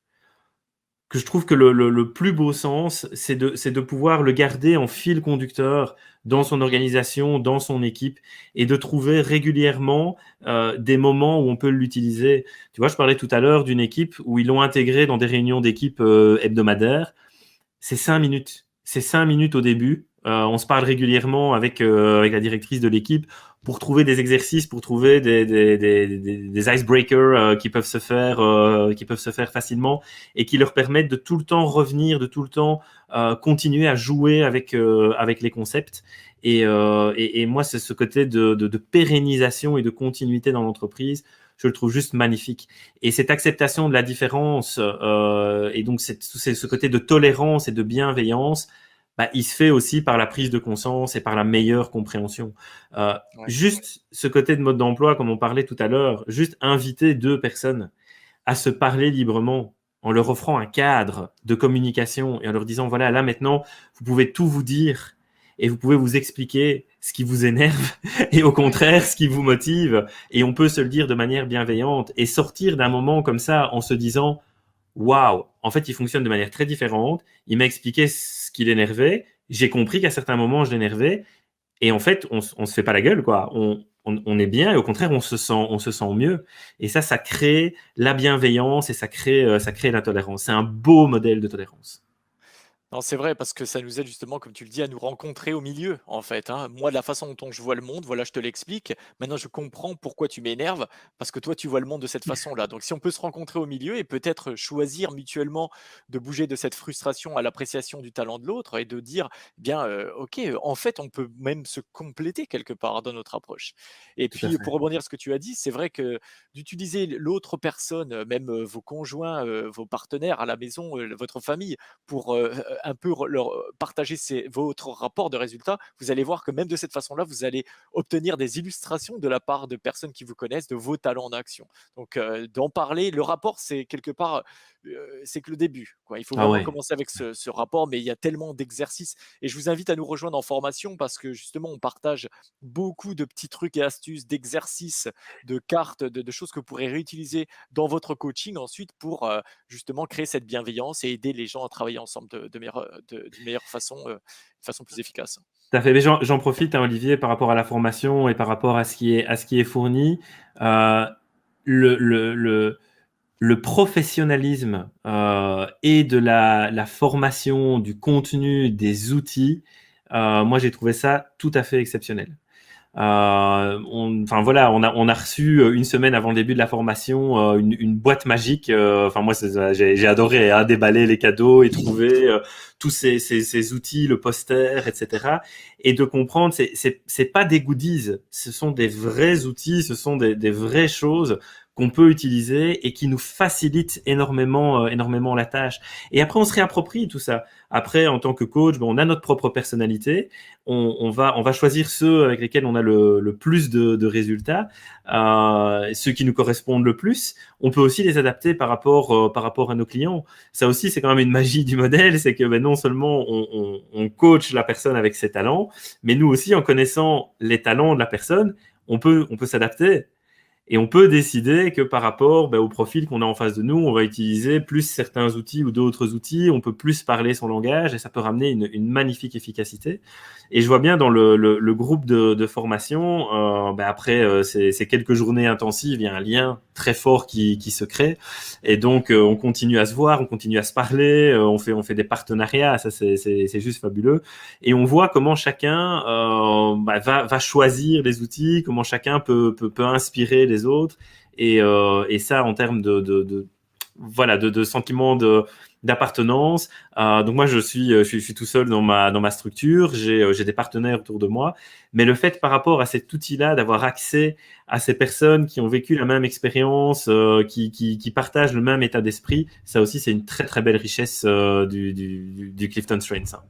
que je trouve que le plus beau sens, c'est de pouvoir le garder en fil conducteur dans son organisation, dans son équipe, et de trouver régulièrement des moments où on peut l'utiliser. Tu vois, je parlais tout à l'heure d'une équipe où ils l'ont intégré dans des réunions d'équipe hebdomadaires. C'est 5 minutes. C'est 5 minutes au début. On se parle régulièrement avec la directrice de l'équipe pour trouver des exercices, pour trouver des icebreakers qui peuvent se faire facilement et qui leur permettent de tout le temps revenir, de tout le temps continuer à jouer avec les concepts. Et moi, c'est ce côté de pérennisation et de continuité dans l'entreprise. Je le trouve juste magnifique. Et cette acceptation de la différence et donc ce côté de tolérance et de bienveillance, bah, il se fait aussi par la prise de conscience et par la meilleure compréhension. Ouais. Juste ce côté de mode d'emploi, comme on parlait tout à l'heure, juste inviter deux personnes à se parler librement en leur offrant un cadre de communication et en leur disant, voilà, là maintenant, vous pouvez tout vous dire et vous pouvez vous expliquer ce qui vous énerve et au contraire ce qui vous motive, et on peut se le dire de manière bienveillante et sortir d'un moment comme ça en se disant waouh, en fait il fonctionne de manière très différente, il m'a expliqué ce qui l'énervait, j'ai compris qu'à certains moments je l'énervais, et en fait on se fait pas la gueule quoi, on est bien et au contraire on se sent mieux, et ça crée la bienveillance et ça crée la tolérance. C'est un beau modèle de tolérance. Non, c'est vrai parce que ça nous aide justement, comme tu le dis, à nous rencontrer au milieu, en fait, hein. Moi, de la façon dont je vois le monde, voilà, je te l'explique. Maintenant, je comprends pourquoi tu m'énerves, parce que toi, tu vois le monde de cette façon-là. Donc, si on peut se rencontrer au milieu et peut-être choisir mutuellement de bouger de cette frustration à l'appréciation du talent de l'autre et de dire, bien, ok, en fait, on peut même se compléter quelque part dans notre approche. Et Tout à puis, fait. pour rebondir sur ce que tu as dit, c'est vrai que d'utiliser l'autre personne, même vos conjoints, vos partenaires à la maison, votre famille, pour un peu leur partager votre rapport de résultats, vous allez voir que même de cette façon-là, vous allez obtenir des illustrations de la part de personnes qui vous connaissent, de vos talents en action. Donc, d'en parler, le rapport, c'est quelque part, c'est que le début, quoi. Il faut Ah vraiment ouais. commencer avec ce rapport, mais il y a tellement d'exercices. Et je vous invite à nous rejoindre en formation parce que justement, on partage beaucoup de petits trucs et astuces, d'exercices, de cartes, de choses que vous pourrez réutiliser dans votre coaching ensuite pour justement créer cette bienveillance et aider les gens à travailler ensemble d'une meilleure façon, façon plus efficace. Tout à fait. Mais j'en profite, hein, Olivier, par rapport à la formation et par rapport à ce qui est fourni. Euh, le, le, le, le professionnalisme et de la formation, du contenu, des outils, moi j'ai trouvé ça tout à fait exceptionnel. Enfin voilà, on a reçu une semaine avant le début de la formation une boîte magique. Enfin moi j'ai adoré hein, déballer les cadeaux et trouver tous ces outils, le poster, etc. Et de comprendre, c'est pas des goodies, ce sont des vrais outils, ce sont des vraies choses qu'on peut utiliser et qui nous facilitent énormément la tâche. Et après on se réapproprie tout ça. Après en tant que coach, on a notre propre personnalité. On va choisir ceux avec lesquels on a le plus de résultats, ceux qui nous correspondent le plus. On peut aussi les adapter par rapport à nos clients. Ça aussi, c'est quand même une magie du modèle, c'est que non seulement on coach la personne avec ses talents, mais nous aussi, en connaissant les talents de la personne, on peut s'adapter. Et on peut décider que par rapport au profil qu'on a en face de nous, on va utiliser plus certains outils ou d'autres outils, on peut plus parler son langage et ça peut ramener une magnifique efficacité. Et je vois bien dans le groupe de formation, après ces quelques journées intensives, il y a un lien très fort qui se crée. Et donc, on continue à se voir, on continue à se parler, on fait des partenariats, ça c'est juste fabuleux. Et on voit comment chacun va choisir les outils, comment chacun peut inspirer les autres. Et ça, en termes voilà, de sentiment d'appartenance. Donc moi, je suis tout seul dans ma structure. J'ai des partenaires autour de moi. Mais le fait par rapport à cet outil-là, d'avoir accès à ces personnes qui ont vécu la même expérience, qui partagent le même état d'esprit, ça aussi, c'est une très très belle richesse du Clifton Strengths, hein.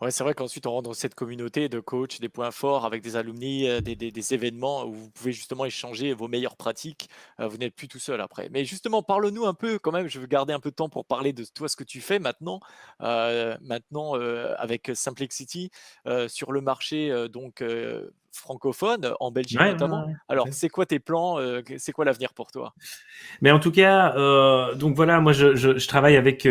Ouais, c'est vrai qu'ensuite on rentre dans cette communauté de coachs, des points forts avec des alumni, des événements où vous pouvez justement échanger vos meilleures pratiques. Vous n'êtes plus tout seul après. Mais justement, parle-nous un peu quand même, je veux garder un peu de temps pour parler de toi, ce que tu fais maintenant, avec Simplexity sur le marché francophone, en Belgique Ouais, ouais, notamment. ouais, Alors, ouais. c'est quoi tes plans? C'est quoi l'avenir pour toi? Mais en tout cas, donc voilà, moi je travaille avec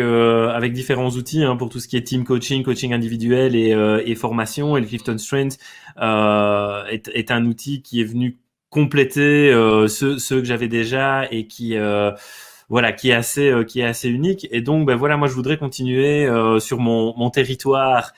différents outils, hein, pour tout ce qui est team coaching, coaching individuel et formation. Et le Clifton Strengths est un outil qui est venu compléter ceux que j'avais déjà et qui voilà, qui est assez unique. Et donc, ben voilà, moi je voudrais continuer sur mon territoire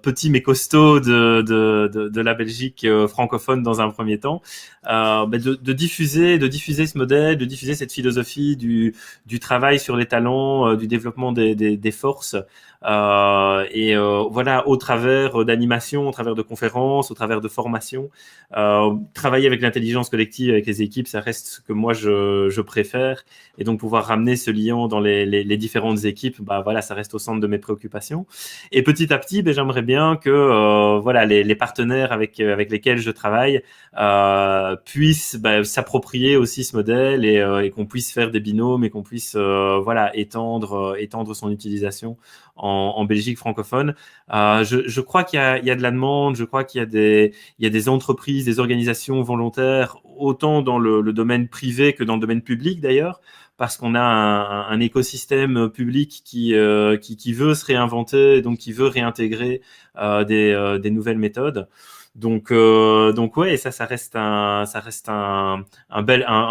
petit mais costaud de la Belgique francophone dans un premier temps, de diffuser ce modèle, de diffuser cette philosophie du travail sur les talents, du développement des forces. Voilà, au travers d'animations, au travers de conférences, au travers de formations, travailler avec l'intelligence collective, avec les équipes, ça reste ce que moi je préfère. Et donc pouvoir ramener ce lien dans les différentes équipes, bah voilà, ça reste au centre de mes préoccupations. Et petit à petit, ben, j'aimerais bien que voilà, les partenaires avec lesquels je travaille puissent s'approprier aussi ce modèle et qu'on puisse faire des binômes et qu'on puisse voilà, étendre son utilisation en Belgique francophone. Je crois il y a de la demande, je crois il y a des entreprises, des organisations volontaires, autant dans le domaine privé que dans le domaine public d'ailleurs, parce qu'on a un écosystème public qui veut se réinventer, donc qui veut réintégrer des nouvelles méthodes. Donc ouais, ça reste un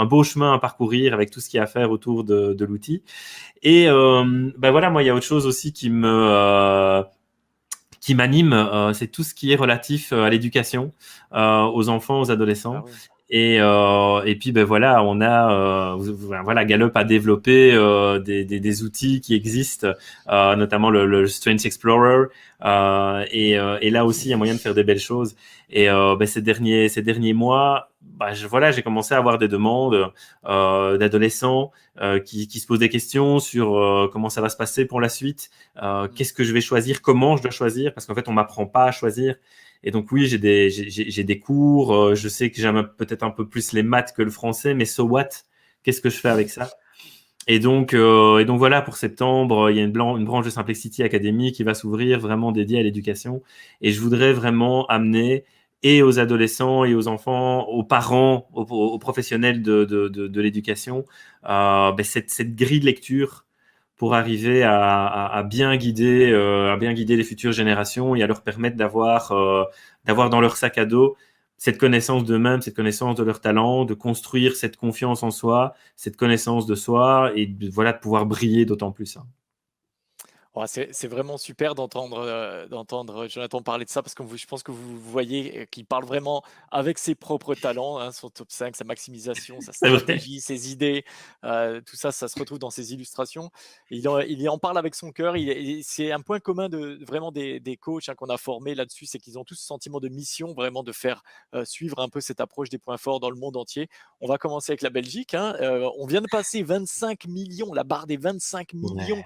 beau chemin à parcourir avec tout ce qu'il y a à faire autour de l'outil. Et voilà, moi il y a autre chose aussi qui m'anime, c'est tout ce qui est relatif à l'éducation, aux enfants, aux Ah adolescents. oui. Et puis ben voilà, on a voilà, Gallup a développé des outils qui existent, notamment le Strengths Explorer, et là aussi il y a moyen de faire des belles choses. Et ces derniers mois, voilà, j'ai commencé à avoir des demandes d'adolescents qui se posent des questions sur comment ça va se passer pour la suite, Mm. qu'est-ce que je vais choisir, comment je dois choisir, parce qu'en fait on m'apprend pas à choisir. Et donc oui, j'ai des cours, je sais que j'aime peut-être un peu plus les maths que le français, mais so what? Qu'est-ce que je fais avec ça? Et donc voilà, pour septembre, il y a une branche de Simplexity Academy qui va s'ouvrir vraiment dédiée à l'éducation. Et je voudrais vraiment amener et aux adolescents et aux enfants, aux parents, aux professionnels de l'éducation, cette grille de lecture pour arriver à bien guider les futures générations et à leur permettre d'avoir dans leur sac à dos cette connaissance d'eux-mêmes, cette connaissance de leurs talents, de construire cette confiance en soi, cette connaissance de soi et voilà, de pouvoir briller d'autant plus, hein. Ouais, c'est vraiment super d'entendre Jonathan parler de ça parce que je pense que vous voyez qu'il parle vraiment avec ses propres talents, hein, son top 5, sa maximisation, sa C'est vrai. stratégie, ses idées, tout ça, ça se retrouve dans ses illustrations. Et il en parle avec son cœur. C'est un point commun de vraiment des coachs, hein, qu'on a formés là-dessus, c'est qu'ils ont tous ce sentiment de mission, vraiment de faire suivre un peu cette approche des points forts dans le monde entier. On va commencer avec la Belgique, hein. On vient de passer 25 millions, la barre des 25 millions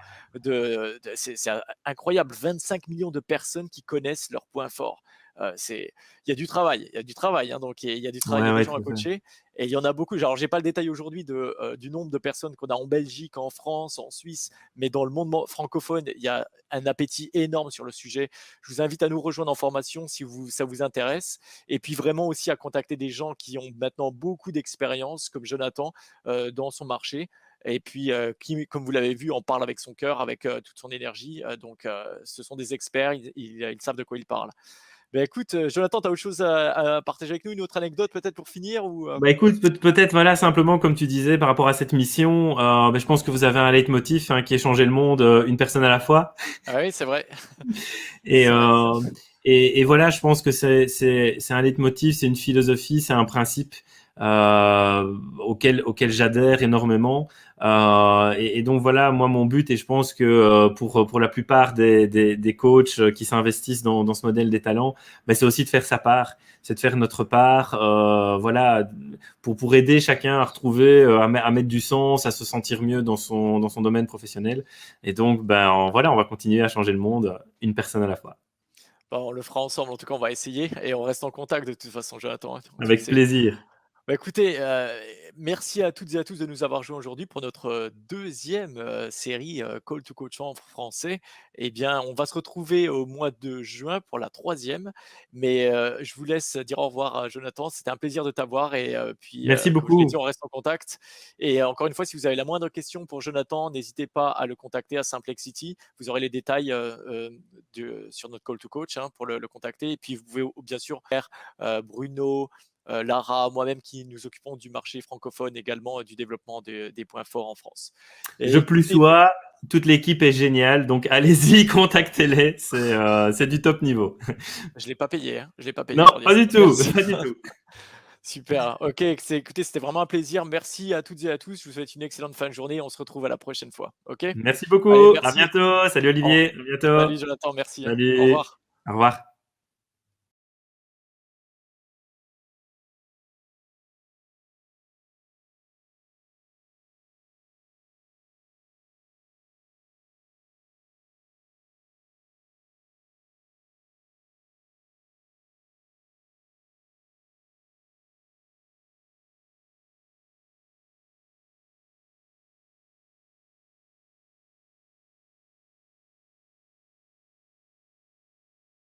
Ouais, c'est incroyable, 25 millions de personnes qui connaissent leurs points forts. Il y a du travail, il y a du travail, hein, donc il y a du travail, il y ouais, a des ouais, gens à tout à fait. coacher, et il y en a beaucoup. Alors, j'ai pas le détail aujourd'hui du nombre de personnes qu'on a en Belgique, en France, en Suisse, mais dans le monde francophone, il y a un appétit énorme sur le sujet. Je vous invite à nous rejoindre en formation si ça vous intéresse, et puis vraiment aussi à contacter des gens qui ont maintenant beaucoup d'expérience, comme Jonathan, dans son marché, et puis qui, comme vous l'avez vu, en parle avec son cœur, avec toute son énergie. Ce sont des experts, ils savent de quoi ils parlent. Ben écoute, Jonathan, tu as autre chose à partager avec nous, une autre anecdote peut-être pour finir ou, Bah écoute, peut-être voilà, simplement comme tu disais par rapport à cette mission, je pense que vous avez un leitmotiv, hein, qui est changer le monde une personne à la fois. Ah oui, c'est vrai, Et, c'est vrai. euh, et voilà, je pense que c'est un leitmotiv, c'est une philosophie, c'est un principe auquel j'adhère énormément. Et donc voilà, moi mon but, et je pense que pour la plupart des coachs qui s'investissent dans ce modèle des talents, ben, c'est aussi de faire sa part, c'est de faire notre part, voilà, pour aider chacun à retrouver, à mettre du sens, à se sentir mieux dans son domaine professionnel. Et donc, ben voilà, on va continuer à changer le monde, une personne à la fois. Bah, on le fera ensemble, en tout cas, on va essayer et on reste en contact de toute façon, Jonathan, hein, tu le Avec sais. plaisir. Bah, écoutez, merci à toutes et à tous de nous avoir rejoints aujourd'hui pour notre, 2e, série, Call to Coach en français. Eh bien, on va se retrouver au mois de juin pour la 3e, mais, je vous laisse dire au revoir à Jonathan. C'était un plaisir de t'avoir et puis, Merci comme je l'ai dit, beaucoup. on reste en contact et encore une fois, si vous avez la moindre question pour Jonathan, n'hésitez pas à le contacter à Simplexity. Vous aurez les détails, sur notre Call to Coach, hein, pour le contacter et puis vous pouvez bien sûr faire, Bruno, Lara, moi-même qui nous occupons du marché francophone également, du développement des points forts en France. Je Et plus écoutez, sois, toute l'équipe est géniale, donc allez-y, contactez-les, c'est du top niveau. je ne l'ai pas payé, hein, je l'ai pas Non, payé pour dire pas ça. du tout, Merci. pas du tout. Super. OK, écoutez, c'était vraiment un plaisir. Merci à toutes et à tous. Je vous souhaite une excellente fin de journée. On se retrouve à la prochaine fois. OK? Merci Allez, beaucoup, à merci. bientôt, salut Au Olivier, à bientôt, salut Jonathan, merci, hein. Au salut, revoir. au revoir.